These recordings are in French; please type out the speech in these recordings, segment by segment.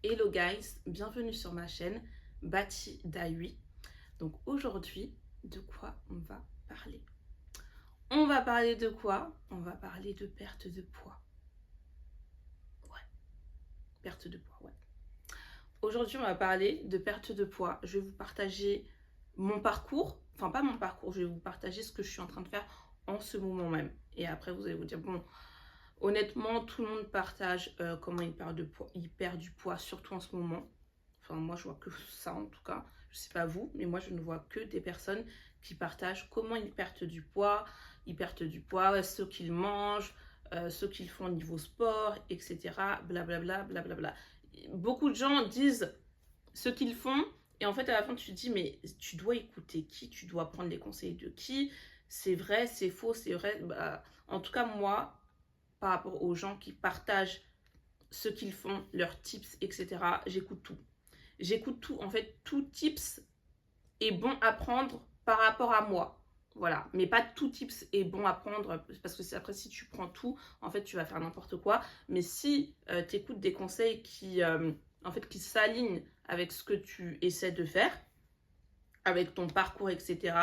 Hello guys, bienvenue sur ma chaîne Bati Dahui. Donc aujourd'hui, de quoi on va parler? On va parler de quoi? On va parler de perte de poids. Ouais, perte de poids, ouais. Aujourd'hui, on va parler de perte de poids. Je vais vous partager mon parcours, enfin pas mon parcours, je vais vous partager ce que je suis en train de faire en ce moment même. Et après, vous allez vous dire, bon, honnêtement, tout le monde partage comment il perd du poids, surtout en ce moment. Enfin, moi, je vois que ça en tout cas. Je sais pas vous, mais moi, je ne vois que des personnes qui partagent comment ils perdent du poids. Ils perdent du poids, ce qu'ils mangent, ce qu'ils font au niveau sport, etc. Blablabla, blablabla. Beaucoup de gens disent ce qu'ils font. Et en fait, à la fin, tu te dis, mais tu dois écouter qui? Tu dois prendre les conseils de qui? C'est vrai, c'est faux, c'est vrai. Bah, en tout cas, moi, par rapport aux gens qui partagent ce qu'ils font, leurs tips, etc., j'écoute tout. J'écoute tout. En fait, tout tips est bon à prendre par rapport à moi. Voilà. Mais pas tout tips est bon à prendre parce que après, si tu prends tout, en fait, tu vas faire n'importe quoi. Mais si tu écoutes des conseils en fait, qui s'alignent avec ce que tu essaies de faire, avec ton parcours, etc.,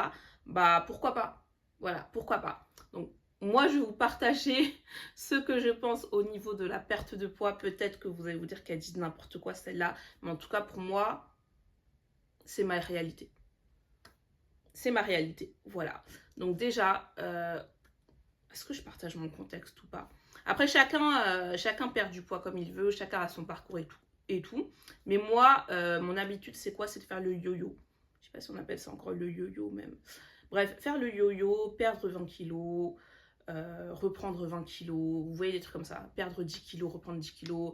bah pourquoi pas? Voilà, pourquoi pas? Donc, moi, je vais vous partager ce que je pense au niveau de la perte de poids. Peut-être que vous allez vous dire qu'elle dit n'importe quoi, celle-là. Mais en tout cas, pour moi, c'est ma réalité. C'est ma réalité. Voilà. Donc déjà, est-ce que je partage mon contexte ou pas? Après, chacun perd du poids comme il veut. Chacun a son parcours et tout. Mais moi, mon habitude, c'est quoi? C'est de faire le yo-yo. Je sais pas si on appelle ça encore le yo-yo même. Bref, faire le yo-yo, perdre 20 kilos, reprendre 20 kilos, vous voyez des trucs comme ça, perdre 10 kilos, reprendre 10 kilos,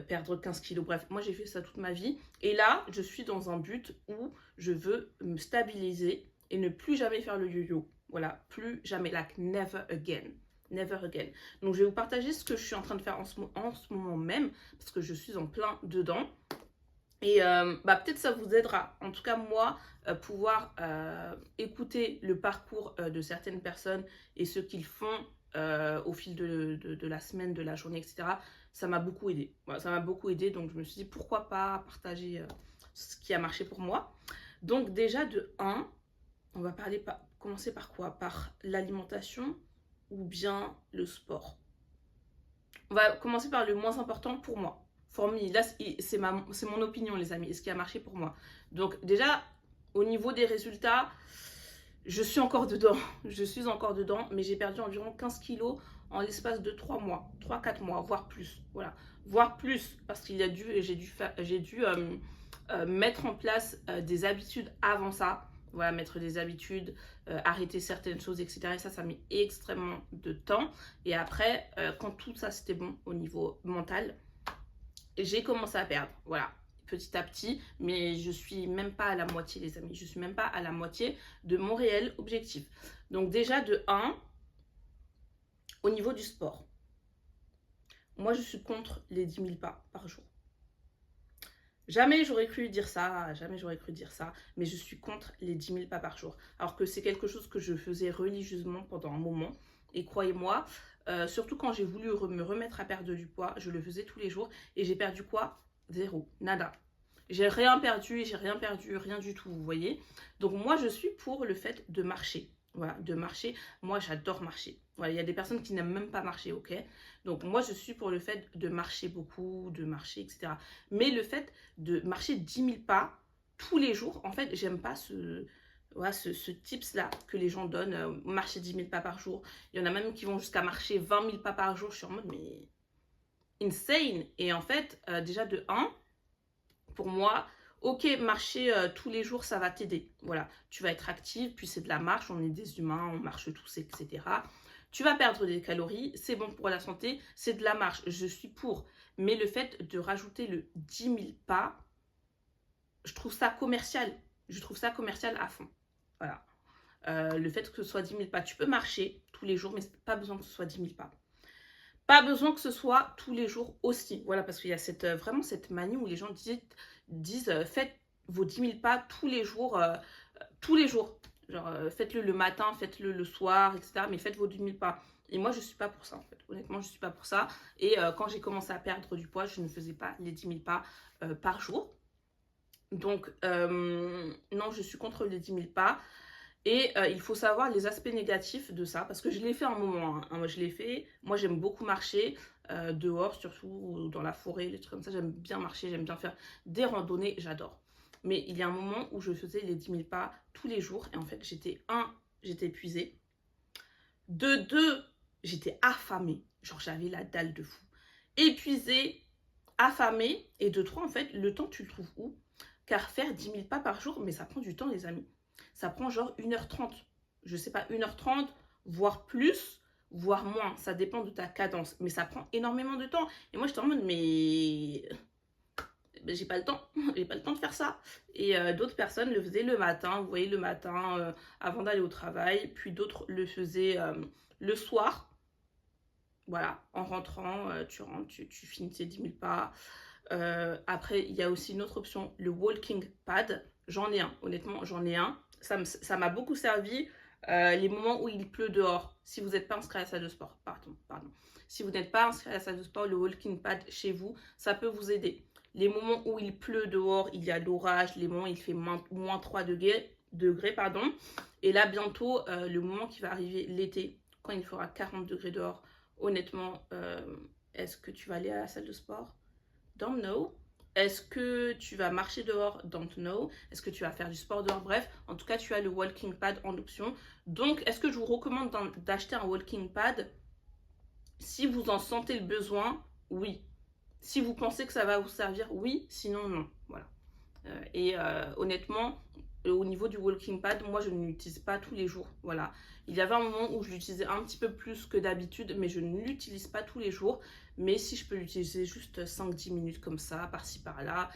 perdre 15 kilos, bref, moi j'ai fait ça toute ma vie. Et là, je suis dans un but où je veux me stabiliser et ne plus jamais faire le yo-yo. Voilà, plus jamais, like never again. Never again. Donc je vais vous partager ce que je suis en train de faire en ce moment même, parce que je suis en plein dedans. Et bah, peut-être ça vous aidera. En tout cas, moi, pouvoir écouter le parcours de certaines personnes et ce qu'ils font au fil de la semaine, de la journée, etc., ça m'a beaucoup aidé. Voilà, ça m'a beaucoup aidé. Donc, je me suis dit, pourquoi pas partager ce qui a marché pour moi. Donc, déjà, de 1, on va commencer par quoi? Par l'alimentation ou bien le sport. On va commencer par le moins important pour moi. For me, là, c'est mon opinion, les amis, et ce qui a marché pour moi. Donc, déjà, au niveau des résultats, je suis encore dedans. Je suis encore dedans, mais j'ai perdu environ 15 kilos en l'espace de 3 mois, 3-4 mois, voire plus. Voilà, voire plus, parce qu'il y a dû, j'ai dû mettre en place des habitudes avant ça. Voilà, mettre des habitudes, arrêter certaines choses, etc. Et ça met extrêmement de temps. Et après, quand tout ça c'était bon au niveau mental, j'ai commencé à perdre. Voilà, petit à petit. Mais je suis même pas à la moitié, les amis. Je suis même pas à la moitié de mon réel objectif. Donc déjà, de 1, au niveau du sport. Moi, je suis contre les 10 000 pas par jour. Jamais j'aurais cru dire ça, jamais j'aurais cru dire ça, mais je suis contre les 10 000 pas par jour. Alors que c'est quelque chose que je faisais religieusement pendant un moment. Et croyez-moi, surtout quand j'ai voulu me remettre à perdre du poids, je le faisais tous les jours. Et j'ai perdu quoi? Zéro, nada. J'ai rien perdu, rien du tout, vous voyez. Donc moi, je suis pour le fait de marcher. Voilà, de marcher. Moi, j'adore marcher. Voilà, il y a des personnes qui n'aiment même pas marcher, ok? Donc moi, je suis pour le fait de marcher beaucoup, de marcher, etc. Mais le fait de marcher 10 000 pas tous les jours, en fait, j'aime pas voilà, ce tips-là que les gens donnent, marcher 10 000 pas par jour. Il y en a même qui vont jusqu'à marcher 20 000 pas par jour. Je suis en mode, mais insane. Et en fait, déjà de 1, pour moi, ok, marcher tous les jours, ça va t'aider. Voilà, tu vas être active, puis c'est de la marche, on est des humains, on marche tous, etc. Tu vas perdre des calories, c'est bon pour la santé, c'est de la marche, je suis pour. Mais le fait de rajouter le 10 000 pas, je trouve ça commercial. Je trouve ça commercial à fond. Voilà. Le fait que ce soit 10 000 pas, tu peux marcher tous les jours, mais pas besoin que ce soit 10 000 pas. Pas besoin que ce soit tous les jours aussi. Voilà, parce qu'il y a vraiment cette manie où les gens disent faites vos 10 000 pas tous les jours. Tous les jours. Genre, faites-le le matin, faites-le le soir, etc. Mais faites vos 10 000 pas. Et moi, je suis pas pour ça, en fait. Honnêtement, je suis pas pour ça. Et quand j'ai commencé à perdre du poids, je ne faisais pas les 10 000 pas par jour. Donc, non, je suis contre les 10 000 pas. Et il faut savoir les aspects négatifs de ça, parce que je l'ai fait un moment, hein. Moi, je l'ai fait. Moi, j'aime beaucoup marcher dehors, surtout dans la forêt, les trucs comme ça. J'aime bien marcher, j'aime bien faire des randonnées, j'adore. Mais il y a un moment où je faisais les 10 000 pas tous les jours. Et en fait, j'étais épuisée. De 2, j'étais affamée. Genre, j'avais la dalle de fou. Épuisée, affamée. Et de 3, en fait, le temps, tu le trouves où? Car faire 10 000 pas par jour, mais ça prend du temps, les amis. Ça prend genre 1h30. Je sais pas, 1h30, voire plus, voire moins. Ça dépend de ta cadence. Mais ça prend énormément de temps. Et moi, j'étais en mode, mais j'ai pas le temps. J'ai pas le temps de faire ça. Et d'autres personnes le faisaient le matin. Vous voyez, le matin, avant d'aller au travail. Puis d'autres le faisaient le soir. Voilà, en rentrant, tu rentres, tu finis tes 10 000 pas. Après, il y a aussi une autre option, le walking pad. J'en ai un, honnêtement, j'en ai un. Ça m'a beaucoup servi les moments où il pleut dehors. Si vous n'êtes pas inscrit à la salle de sport, pardon. Si vous n'êtes pas inscrit à la salle de sport, le walking pad chez vous, ça peut vous aider. Les moments où il pleut dehors, il y a l'orage, les moments où il fait moins 3 degrés, pardon. Et là, bientôt, le moment qui va arriver l'été, quand il fera 40 degrés dehors, honnêtement, est-ce que tu vas aller à la salle de sport? Don't know. Est-ce que tu vas marcher dehors? Don't know. Est-ce que tu vas faire du sport dehors? Bref, en tout cas, tu as le walking pad en option. Donc, est-ce que je vous recommande d'acheter un walking pad? Si vous en sentez le besoin, oui. Si vous pensez que ça va vous servir, oui. Sinon, non. Voilà. Honnêtement, au niveau du walking pad, moi je ne l'utilise pas tous les jours. Voilà. Il y avait un moment où je l'utilisais un petit peu plus que d'habitude, mais je ne l'utilise pas tous les jours. Mais si je peux l'utiliser juste 5-10 minutes comme ça, par-ci par-là,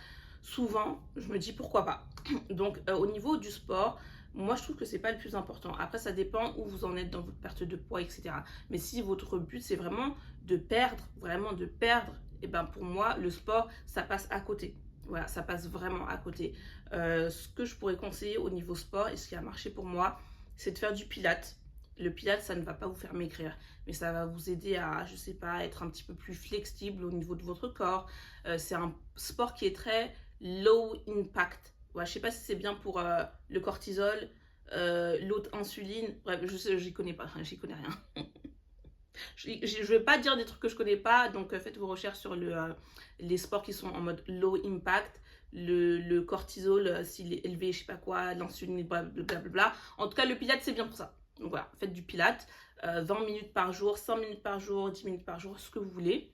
souvent, je me dis pourquoi pas. Donc au niveau du sport, moi je trouve que c'est pas le plus important. Après, ça dépend où vous en êtes dans votre perte de poids, etc. Mais si votre but c'est vraiment de perdre, et ben pour moi, le sport, ça passe à côté. Voilà, ça passe vraiment à côté. Ce que je pourrais conseiller au niveau sport et ce qui a marché pour moi, c'est de faire du pilates. Le pilates, ça ne va pas vous faire maigrir, mais ça va vous aider à, je sais pas, être un petit peu plus flexible au niveau de votre corps. C'est un sport qui est très low impact. Ouais, je sais pas si c'est bien pour le cortisol, l'autre insuline. Bref, j'y connais pas, j'y connais rien. Je ne vais pas dire des trucs que je connais pas, donc faites vos recherches sur les sports qui sont en mode low impact, le cortisol s'il est élevé, je sais pas quoi, l'insuline, blablabla. En tout cas, le pilates, c'est bien pour ça. Donc voilà, faites du pilates, 20 minutes par jour, 5 minutes par jour, 10 minutes par jour, ce que vous voulez.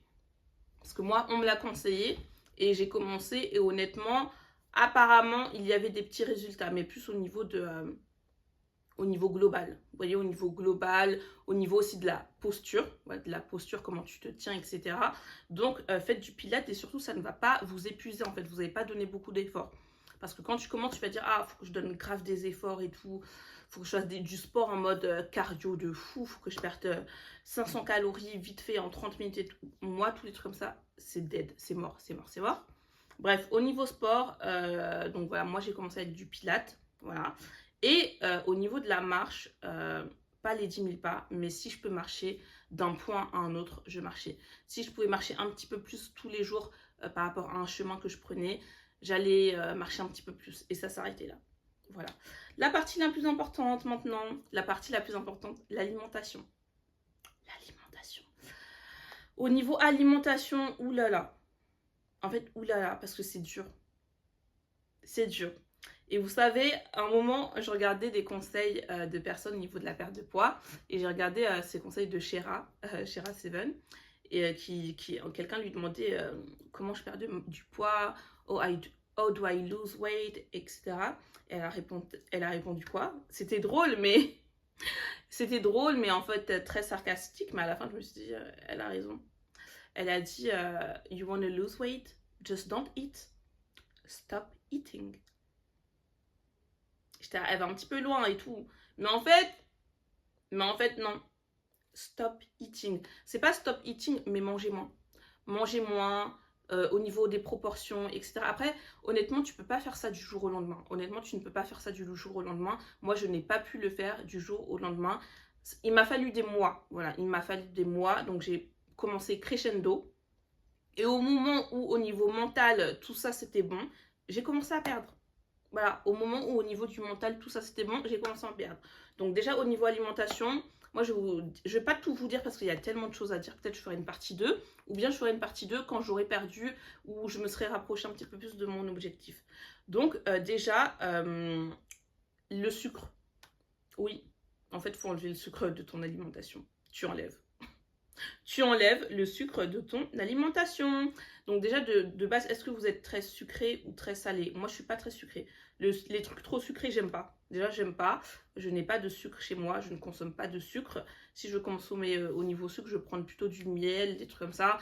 Parce que moi, on me l'a conseillé et j'ai commencé et honnêtement, apparemment, il y avait des petits résultats, mais plus au niveau au niveau global. Vous voyez, au niveau global, au niveau aussi de la posture, ouais, de la posture, comment tu te tiens, etc. Donc, faites du pilates et surtout, ça ne va pas vous épuiser, en fait. Vous n'allez pas donner beaucoup d'efforts. Parce que quand tu commences, tu vas dire, ah, faut que je donne grave des efforts et tout. Faut que je fasse du sport en mode cardio de fou. Faut que je perde 500 calories vite fait en 30 minutes et tout. Moi, tous les trucs comme ça, c'est dead. C'est mort, c'est mort, c'est mort. Bref, au niveau sport, donc voilà, moi, j'ai commencé avec du pilates. Voilà. Et au niveau de la marche, pas les 10 000 pas, mais si je peux marcher d'un point à un autre, je marchais. Si je pouvais marcher un petit peu plus tous les jours par rapport à un chemin que je prenais, j'allais marcher un petit peu plus. Et ça s'arrêtait là. Voilà. La partie la plus importante maintenant, l'alimentation. L'alimentation. Au niveau alimentation, oulala. En fait, oulala, parce que c'est dur. C'est dur. Et vous savez, à un moment, je regardais des conseils de personnes au niveau de la perte de poids. Et j'ai regardé ces conseils de Shera, Shera Seven. Et quelqu'un lui demandait comment je perdais du poids, how do I lose weight, etc. Et elle a répondu quoi? C'était drôle, mais en fait très sarcastique. Mais à la fin, je me suis dit, elle a raison. Elle a dit, you want to lose weight? Just don't eat. Stop eating. Elle va un petit peu loin et tout. Mais en fait, non. Stop eating. C'est pas stop eating, mais mangez moins. Mangez moins au niveau des proportions, etc. Après, honnêtement, tu peux pas faire ça du jour au lendemain. Honnêtement, tu ne peux pas faire ça du jour au lendemain. Moi, je n'ai pas pu le faire du jour au lendemain. Il m'a fallu des mois, voilà, il m'a fallu des mois, donc j'ai commencé crescendo. Et au moment où, au niveau mental, tout ça c'était bon, j'ai commencé à perdre. Voilà, au moment où, au niveau du mental, tout ça c'était bon, j'ai commencé à en perdre. Donc, déjà, au niveau alimentation, moi je vais pas tout vous dire parce qu'il y a tellement de choses à dire. Peut-être je ferai une partie 2, ou bien je ferai une partie 2 quand j'aurai perdu, ou je me serai rapproché un petit peu plus de mon objectif. Donc, déjà, le sucre. Oui, en fait, il faut enlever le sucre de ton alimentation. Tu enlèves. Tu enlèves le sucre de ton alimentation. Donc déjà, de base, est-ce que vous êtes très sucré ou très salé? Moi, je suis pas très sucré. Les trucs trop sucrés, j'aime pas. Déjà, j'aime pas. Je n'ai pas de sucre chez moi. Je ne consomme pas de sucre. Si je consommais au niveau sucre, je prends plutôt du miel, des trucs comme ça.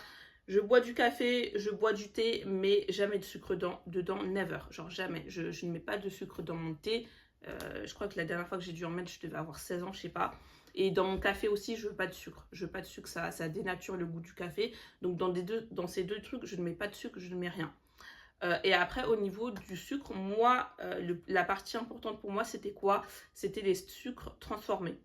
Je bois du café, je bois du thé, mais jamais de sucre dedans, never. Genre jamais. Je ne mets pas de sucre dans mon thé. Je crois que la dernière fois que j'ai dû en mettre, je devais avoir 16 ans, je sais pas. Et dans mon café aussi, je veux pas de sucre. Je veux pas de sucre, ça dénature le goût du café. Donc dans ces deux trucs, je ne mets pas de sucre, je ne mets rien. Et après, au niveau du sucre, moi, la partie importante pour moi, c'était quoi? C'était les sucres transformés.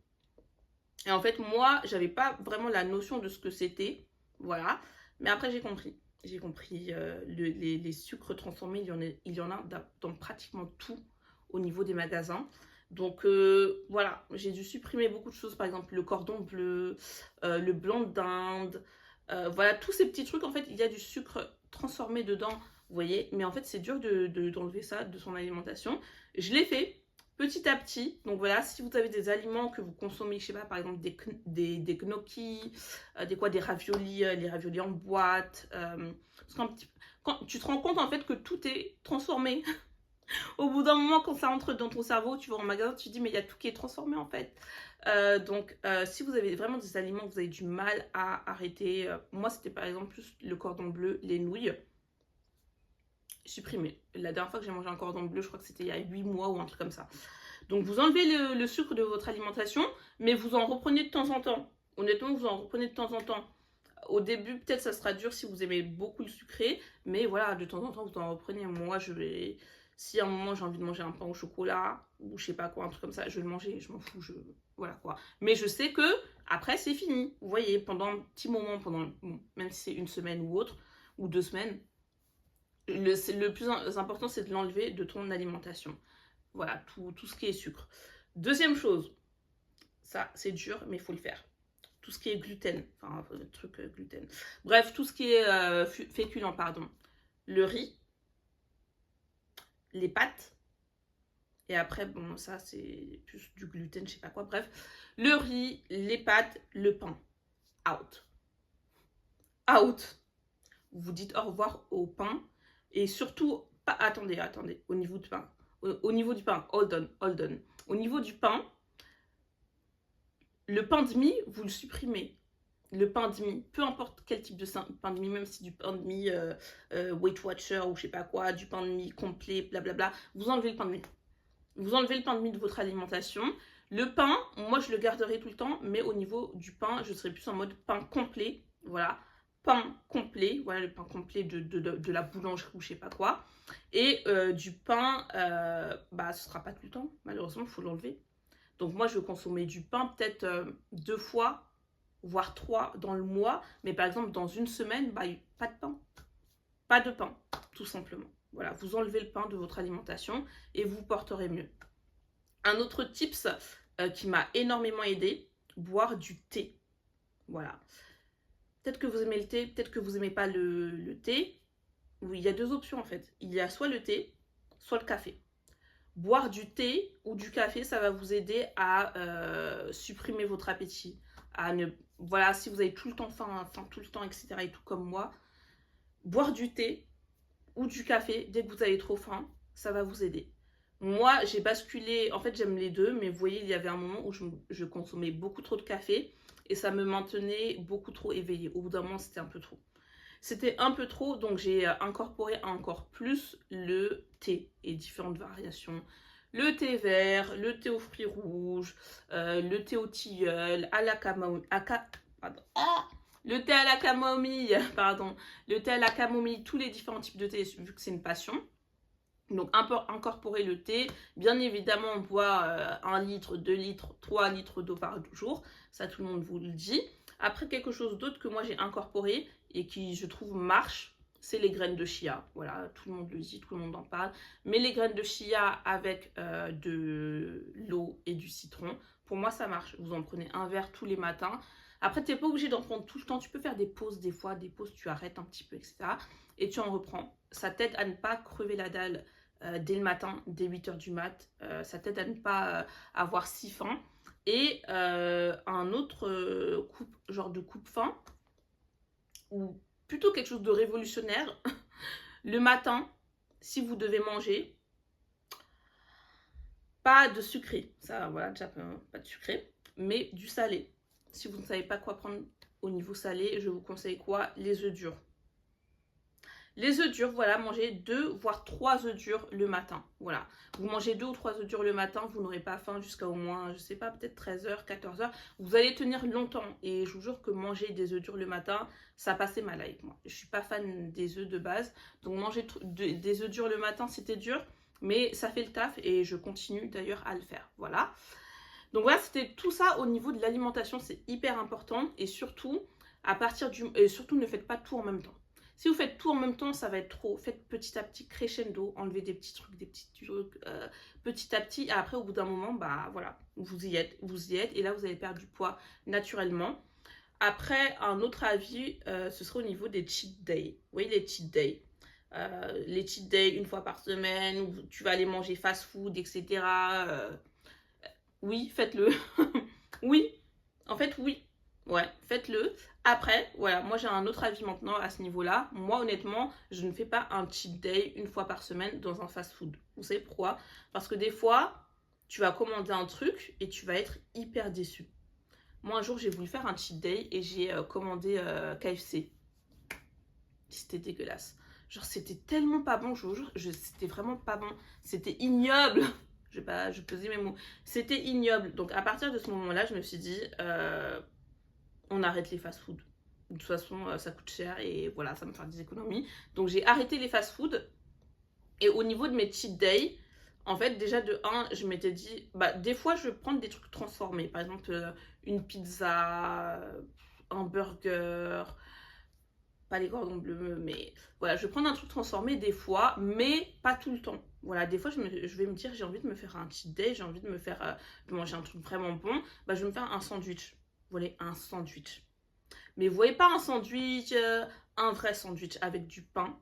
Et en fait, moi, j'avais pas vraiment la notion de ce que c'était. Voilà. Mais après, j'ai compris. J'ai compris les sucres transformés, il y en a dans pratiquement tout au niveau des magasins. Donc voilà, j'ai dû supprimer beaucoup de choses, par exemple le cordon bleu, le blanc d'Inde, voilà, tous ces petits trucs, en fait, il y a du sucre transformé dedans, vous voyez, mais en fait, c'est dur d'enlever ça de son alimentation. Je l'ai fait petit à petit, donc voilà, si vous avez des aliments que vous consommez, je sais pas, par exemple des gnocchis, des raviolis, les raviolis en boîte, quand tu te rends compte, en fait, que tout est transformé. Au bout d'un moment, quand ça entre dans ton cerveau, tu vas en magasin, tu te dis, mais il y a tout qui est transformé en fait. Si vous avez vraiment des aliments que vous avez du mal à arrêter, moi c'était par exemple plus le cordon bleu, les nouilles, supprimé. La dernière fois que j'ai mangé un cordon bleu, je crois que c'était il y a 8 mois ou un truc comme ça. Donc vous enlevez le sucre de votre alimentation, mais vous en reprenez de temps en temps. Honnêtement, vous en reprenez de temps en temps. Au début, peut-être ça sera dur si vous aimez beaucoup le sucré, mais voilà, de temps en temps, vous en reprenez. Moi, si à un moment j'ai envie de manger un pain au chocolat, ou je sais pas quoi, un truc comme ça, je vais le manger, je m'en fous, voilà quoi. Mais je sais que après, c'est fini. Vous voyez, pendant un petit moment, même si c'est une semaine ou autre, ou 2 semaines, le plus important, c'est de l'enlever de ton alimentation. Voilà, tout ce qui est sucre. Deuxième chose, ça, c'est dur, mais il faut le faire. Tout ce qui est gluten, enfin, le truc gluten. Bref, tout ce qui est féculent, pardon. Le riz, les pâtes, et après, bon, ça, c'est plus du gluten, je sais pas quoi. Bref, le riz, les pâtes, le pain. Out. Out. Vous dites au revoir au pain. Et surtout, pas, attendez, au niveau du pain. Au niveau du pain, hold on. Au niveau du pain, le pain de mie, vous le supprimez. Le pain de mie, peu importe quel type de pain de mie, même si du pain de mie Weight Watcher ou je sais pas quoi, du pain de mie complet, blablabla, vous enlevez le pain de mie. Vous enlevez le pain de mie de votre alimentation. Le pain, moi je le garderai tout le temps, mais au niveau du pain, je serai plus en mode pain complet. Voilà, pain complet, voilà le pain complet de la boulangerie ou je sais pas quoi. Et du pain, ce sera pas tout le temps, malheureusement, il faut l'enlever. Donc moi je vais consommer du pain peut-être 2 fois, voire 3 dans le mois. Mais par exemple, dans une semaine, pas de pain. Pas de pain, tout simplement. Voilà, vous enlevez le pain de votre alimentation et vous porterez mieux. Un autre tips qui m'a énormément aidé, boire du thé. Voilà. Peut-être que vous aimez le thé, peut-être que vous n'aimez pas le thé. Oui, il y a 2 options en fait. Il y a soit le thé, soit le café. Boire du thé ou du café, ça va vous aider à supprimer votre appétit. Voilà, si vous avez tout le temps faim, tout le temps, etc. et tout comme moi, boire du thé ou du café, dès que vous avez trop faim, ça va vous aider. Moi, j'ai basculé, en fait j'aime les deux, mais vous voyez, il y avait un moment où je consommais beaucoup trop de café et ça me maintenait beaucoup trop éveillée. Au bout d'un moment, c'était un peu trop. C'était un peu trop, donc j'ai incorporé encore plus le thé et différentes variations. Le thé vert, le thé aux fruits rouges, le thé au tilleul, à la camomille, le thé à la camomille, pardon, le thé à la camomille, tous les différents types de thé, vu que c'est une passion. Donc incorporer le thé, bien évidemment on boit 1 litre, 2 litres, 3 litres d'eau par jour, ça tout le monde vous le dit. Après quelque chose d'autre que moi j'ai incorporé et qui je trouve marche, c'est les graines de chia. Voilà, tout le monde le dit, tout le monde en parle. Mais les graines de chia avec de l'eau et du citron, pour moi ça marche. Vous en prenez un verre tous les matins. Après tu n'es pas obligé d'en prendre tout le temps, tu peux faire des pauses des fois, des pauses tu arrêtes un petit peu, etc. Et tu en reprends. Ça t'aide à ne pas crever la dalle dès le matin, dès 8h du mat. Ça t'aide à ne pas avoir si faim. Et un autre genre de coupe-faim, ou plutôt quelque chose de révolutionnaire, le matin, si vous devez manger, pas de sucré, ça voilà, déjà pas de sucré, mais du salé. Si vous ne savez pas quoi prendre au niveau salé, je vous conseille quoi? Les œufs durs. Les œufs durs, voilà, mangez 2 voire 3 œufs durs le matin. Voilà, vous mangez 2 ou 3 œufs durs le matin, vous n'aurez pas faim jusqu'à au moins, je sais pas, peut-être 13h, 14h. Vous allez tenir longtemps et je vous jure que manger des œufs durs le matin, ça passait mal avec moi. Je suis pas fan des œufs de base, donc manger des œufs durs le matin, c'était dur, mais ça fait le taf et je continue d'ailleurs à le faire. Voilà. Donc voilà, c'était tout ça au niveau de l'alimentation, c'est hyper important et surtout, surtout ne faites pas tout en même temps. Si vous faites tout en même temps, ça va être trop. Faites petit à petit, crescendo, enlevez des petits trucs, petit à petit. Et après, au bout d'un moment, bah voilà, vous y êtes. Et là, vous allez perdre du poids naturellement. Après, un autre avis, ce serait au niveau des cheat days. Vous voyez, les cheat days. Les cheat days, 1 fois par semaine, où tu vas aller manger fast food, etc. Oui, faites-le. Oui, en fait, oui. Ouais, faites-le. Après, voilà, moi j'ai un autre avis maintenant à ce niveau-là. Moi, honnêtement, je ne fais pas un cheat day 1 fois par semaine dans un fast-food. Vous savez pourquoi? Parce que des fois, tu vas commander un truc et tu vas être hyper déçu. Moi, un jour, j'ai voulu faire un cheat day et j'ai commandé KFC. C'était dégueulasse. Genre, c'était tellement pas bon, je vous jure, c'était vraiment pas bon. C'était ignoble. Je pesais mes mots. C'était ignoble. Donc, à partir de ce moment-là, je me suis dit... on arrête les fast-food. De toute façon, ça coûte cher et voilà, ça me fait des économies. Donc j'ai arrêté les fast-food. Et au niveau de mes cheat days, en fait, déjà de 1, je m'étais dit, bah des fois je vais prendre des trucs transformés. Par exemple, une pizza, un burger, pas les cordons bleus, mais voilà, je vais prendre un truc transformé des fois, mais pas tout le temps. Voilà, des fois je vais me dire, j'ai envie de me faire un cheat day, j'ai envie de me faire, de manger un truc vraiment bon, bah je vais me faire un sandwich. Vous voulez un sandwich. Mais vous voyez pas un sandwich, un vrai sandwich avec du pain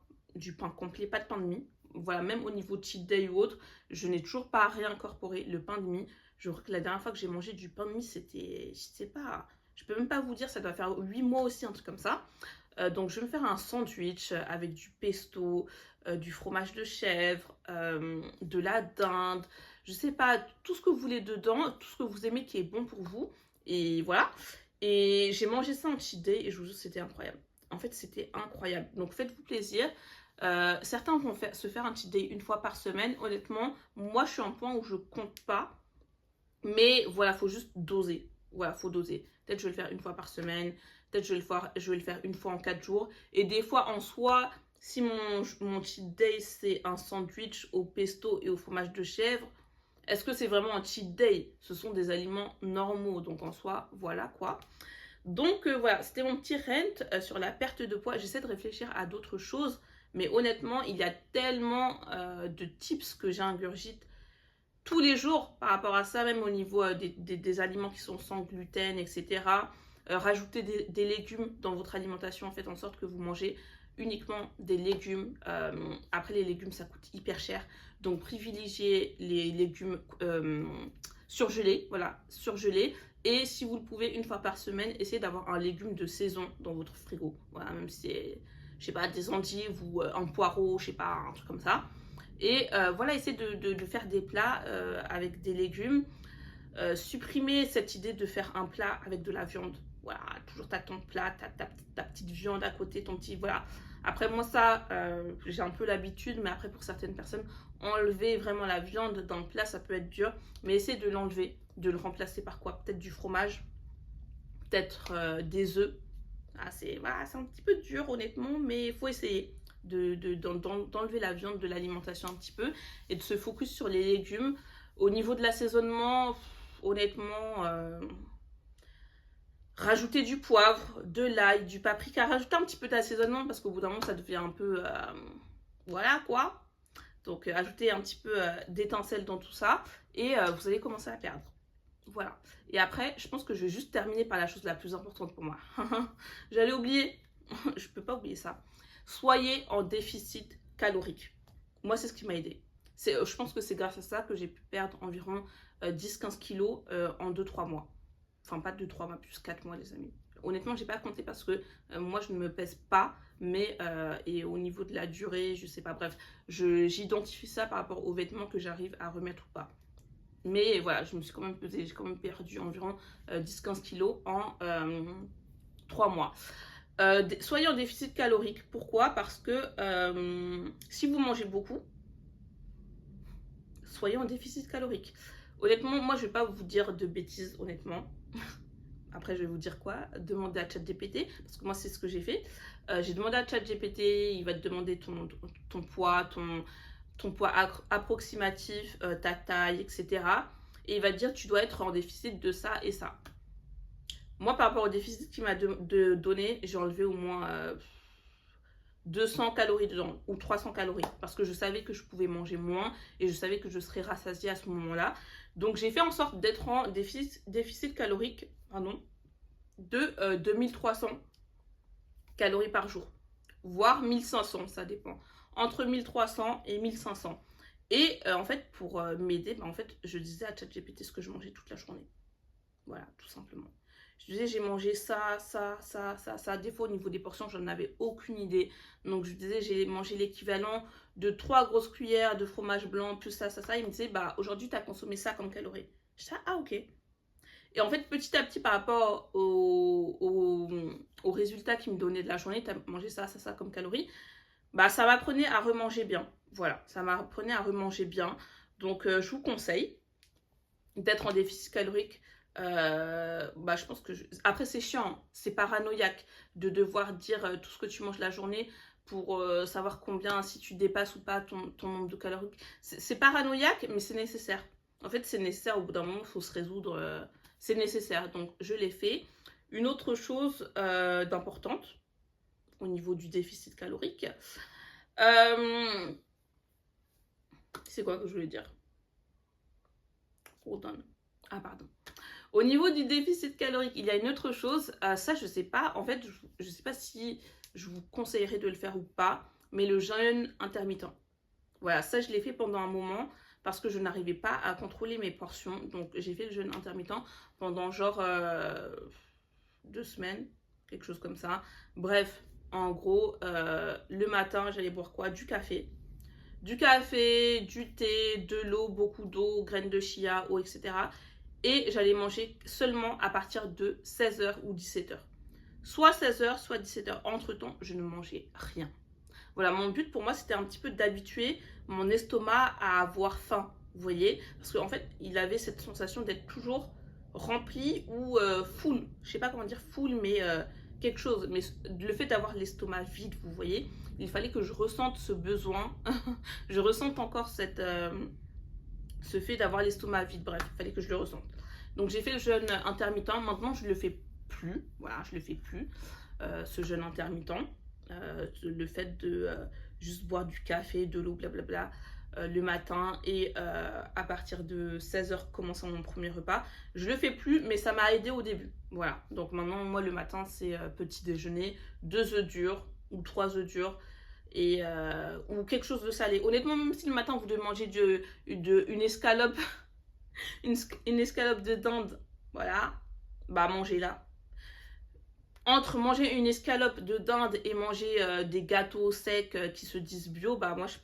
complet, pas de pain de mie. Voilà, même au niveau de cheat day ou autre, je n'ai toujours pas réincorporé le pain de mie. Je crois que la dernière fois que j'ai mangé du pain de mie, c'était, je sais pas, je peux même pas vous dire, ça doit faire 8 mois aussi, un truc comme ça. Donc je vais me faire un sandwich avec du pesto, du fromage de chèvre, de la dinde, je sais pas, tout ce que vous voulez dedans, tout ce que vous aimez qui est bon pour vous. Et voilà. Et j'ai mangé ça en cheat day et je vous jure, c'était incroyable. En fait, c'était incroyable. Donc faites-vous plaisir. Certains vont se faire un cheat day 1 fois par semaine. Honnêtement, moi je suis à un point où je compte pas. Mais voilà, faut juste doser. Voilà, faut doser. Peut-être je vais le faire 1 fois par semaine. Peut-être je vais le faire 1 fois en 4 jours. Et des fois, en soi, si mon cheat day, c'est un sandwich au pesto et au fromage de chèvre, est-ce que c'est vraiment un cheat day? Ce sont des aliments normaux. Donc en soi, voilà quoi. Donc voilà, c'était mon petit rant sur la perte de poids. J'essaie de réfléchir à d'autres choses. Mais honnêtement, il y a tellement de tips que j'ingurgite tous les jours par rapport à ça, même au niveau des aliments qui sont sans gluten, etc. Rajouter des légumes dans votre alimentation, faites en sorte que vous mangez uniquement des légumes. Après, les légumes, ça coûte hyper cher. Donc, privilégiez les légumes surgelés, voilà, surgelés. Et si vous le pouvez, 1 fois par semaine, essayez d'avoir un légume de saison dans votre frigo. Voilà, même si c'est, je sais pas, des endives ou un poireau, je sais pas, un truc comme ça. Et voilà, essayez de faire des plats avec des légumes. Supprimer cette idée de faire un plat avec de la viande. Voilà, toujours t'as ton plat, ta petite viande à côté, ton petit... Voilà. Après, moi, ça, j'ai un peu l'habitude, mais après, pour certaines personnes, enlever vraiment la viande dans le plat, ça peut être dur. Mais essayez de l'enlever, de le remplacer par quoi? Peut-être du fromage, peut-être des œufs. Ah, c'est voilà, un petit peu dur, honnêtement, mais il faut essayer. d'enlever la viande de l'alimentation un petit peu et de se focus sur les légumes. Au niveau de l'assaisonnement, honnêtement, rajouter du poivre, de l'ail, du paprika, rajouter un petit peu d'assaisonnement parce qu'au bout d'un moment ça devient un peu... voilà quoi. Donc ajouter un petit peu d'étincelle dans tout ça et vous allez commencer à perdre. Voilà. Et après, je pense que je vais juste terminer par la chose la plus importante pour moi. J'allais oublier, je peux pas oublier ça. Soyez en déficit calorique. Moi, c'est ce qui m'a aidé. Je pense que c'est grâce à ça que j'ai pu perdre environ 10-15 kilos en 2-3 mois. Enfin, pas 2-3 mois, plus 4 mois, les amis. Honnêtement, j'ai pas compté parce que moi, je ne me pèse pas. Mais, et au niveau de la durée, je sais pas. Bref, j'identifie ça par rapport aux vêtements que j'arrive à remettre ou pas. Mais voilà, je me suis quand même pesée, j'ai quand même perdu environ 10-15 kilos en 3 mois. Soyez en déficit calorique. Pourquoi? Parce que si vous mangez beaucoup, soyez en déficit calorique. Honnêtement, moi, je ne vais pas vous dire de bêtises, honnêtement. Après, je vais vous dire quoi? Demandez à ChatGPT, parce que moi, c'est ce que j'ai fait. J'ai demandé à ChatGPT, il va te demander ton poids, ton poids approximatif, ta taille, etc. Et il va te dire, tu dois être en déficit de ça et ça. Moi, par rapport au déficit qu'il m'a donné, j'ai enlevé au moins 200 calories dedans, ou 300 calories, parce que je savais que je pouvais manger moins, et je savais que je serais rassasiée à ce moment-là. Donc, j'ai fait en sorte d'être en déficit calorique, de 2300 calories par jour, voire 1500, ça dépend. Entre 1300 et 1500. Et en fait, pour m'aider, en fait, je disais à ChatGPT ce que je mangeais toute la journée. Voilà, tout simplement. Je disais, j'ai mangé ça. Des fois, au niveau des portions, j'en avais aucune idée. Donc, je disais, j'ai mangé l'équivalent de 3 grosses cuillères de fromage blanc, plus ça. Il me disait, bah, aujourd'hui, tu as consommé ça comme calories. Je disais, ah, ok. Et en fait, petit à petit, par rapport aux résultats qu'il me donnait de la journée, tu as mangé ça comme calories, bah, ça m'apprenait à remanger bien. Voilà, ça m'apprenait à remanger bien. Donc, je vous conseille d'être en déficit calorique. Bah, je pense que... Après, c'est chiant, c'est paranoïaque de devoir dire tout ce que tu manges la journée pour savoir combien, si tu dépasses ou pas ton nombre de calories. C'est paranoïaque, mais c'est nécessaire. En fait, c'est nécessaire. Au bout d'un moment, il faut se résoudre. C'est nécessaire. Donc, je l'ai fait. Une autre chose d'importante au niveau du déficit calorique, c'est quoi que je voulais dire? Hold on. Ah, pardon. Au niveau du déficit calorique, il y a une autre chose. Ça, je sais pas. En fait, je sais pas si je vous conseillerais de le faire ou pas. Mais le jeûne intermittent. Voilà, ça, je l'ai fait pendant un moment parce que je n'arrivais pas à contrôler mes portions. Donc, j'ai fait le jeûne intermittent pendant genre 2 semaines. Quelque chose comme ça. Bref, en gros, le matin, j'allais boire quoi? Du café. Du café, du thé, de l'eau, beaucoup d'eau, graines de chia, eau, etc. Et j'allais manger seulement à partir de 16h ou 17h. Soit 16h, soit 17h. Entre-temps, je ne mangeais rien. Voilà, mon but pour moi, c'était un petit peu d'habituer mon estomac à avoir faim, vous voyez? Parce qu'en fait, il avait cette sensation d'être toujours rempli ou full. Je sais pas comment dire full, mais quelque chose. Mais le fait d'avoir l'estomac vide, vous voyez, il fallait que je ressente ce besoin. Je ressente encore ce fait d'avoir l'estomac vide. Bref, il fallait que je le ressente. Donc j'ai fait le jeûne intermittent. Maintenant, je le fais plus. Voilà, je le fais plus, ce jeûne intermittent. Le fait de juste boire du café, de l'eau, blablabla, le matin et à partir de 16h commençant mon premier repas. Je le fais plus, mais ça m'a aidé au début. Voilà, donc maintenant, moi, le matin, c'est petit déjeuner, 2 œufs durs ou 3 œufs durs et, ou quelque chose de salé. Honnêtement, même si le matin, vous devez manger une escalope, une escalope de dinde, voilà, bah mangez-la. Entre manger une escalope de dinde et manger des gâteaux secs qui se disent bio, bah moi je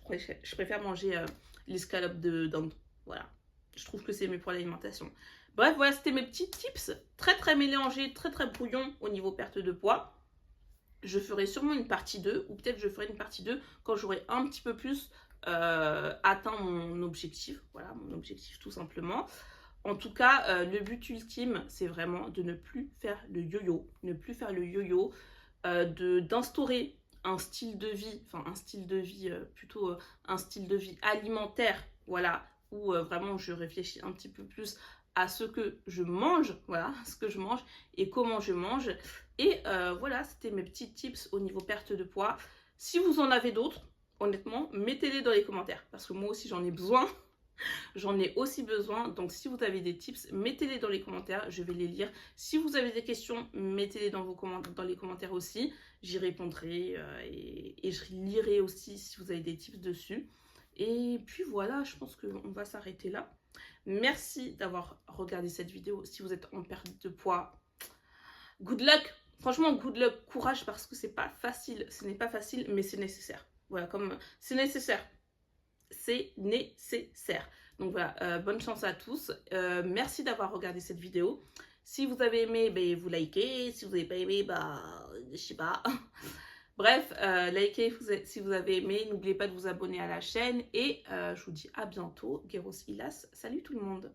préfère manger l'escalope de dinde. Voilà. Je trouve que c'est mieux pour l'alimentation. Bref, voilà, c'était mes petits tips. Très très mélangés, très très brouillons au niveau perte de poids. Je ferai sûrement une partie 2, ou peut-être je ferai une partie 2 quand j'aurai un petit peu plus atteint mon objectif. Voilà, mon objectif tout simplement. En tout cas, le but ultime, c'est vraiment de ne plus faire le yo-yo. Ne plus faire le yo-yo, d'instaurer un style de vie, enfin un style de vie, plutôt un style de vie alimentaire, voilà, où vraiment je réfléchis un petit peu plus à ce que je mange, voilà, ce que je mange et comment je mange. Et voilà, c'était mes petits tips au niveau perte de poids. Si vous en avez d'autres, honnêtement, mettez-les dans les commentaires, parce que moi aussi j'en ai besoin. J'en ai aussi besoin, donc si vous avez des tips, mettez-les dans les commentaires, je vais les lire. Si vous avez des questions, mettez-les dans les commentaires aussi, j'y répondrai et je lirai aussi si vous avez des tips dessus. Et puis voilà, je pense qu'on va s'arrêter là. Merci d'avoir regardé cette vidéo. Si vous êtes en perte de poids, good luck! Franchement, good luck, courage, parce que c'est pas facile. Ce n'est pas facile, mais c'est nécessaire. Voilà, comme c'est nécessaire. C'est nécessaire. Donc voilà, bonne chance à tous. Merci d'avoir regardé cette vidéo. Si vous avez aimé, ben, vous likez. Si vous n'avez pas aimé, bah, je sais pas. Bref, likez si vous avez aimé. N'oubliez pas de vous abonner à la chaîne. Et je vous dis à bientôt. Guéros Hilas. Salut tout le monde.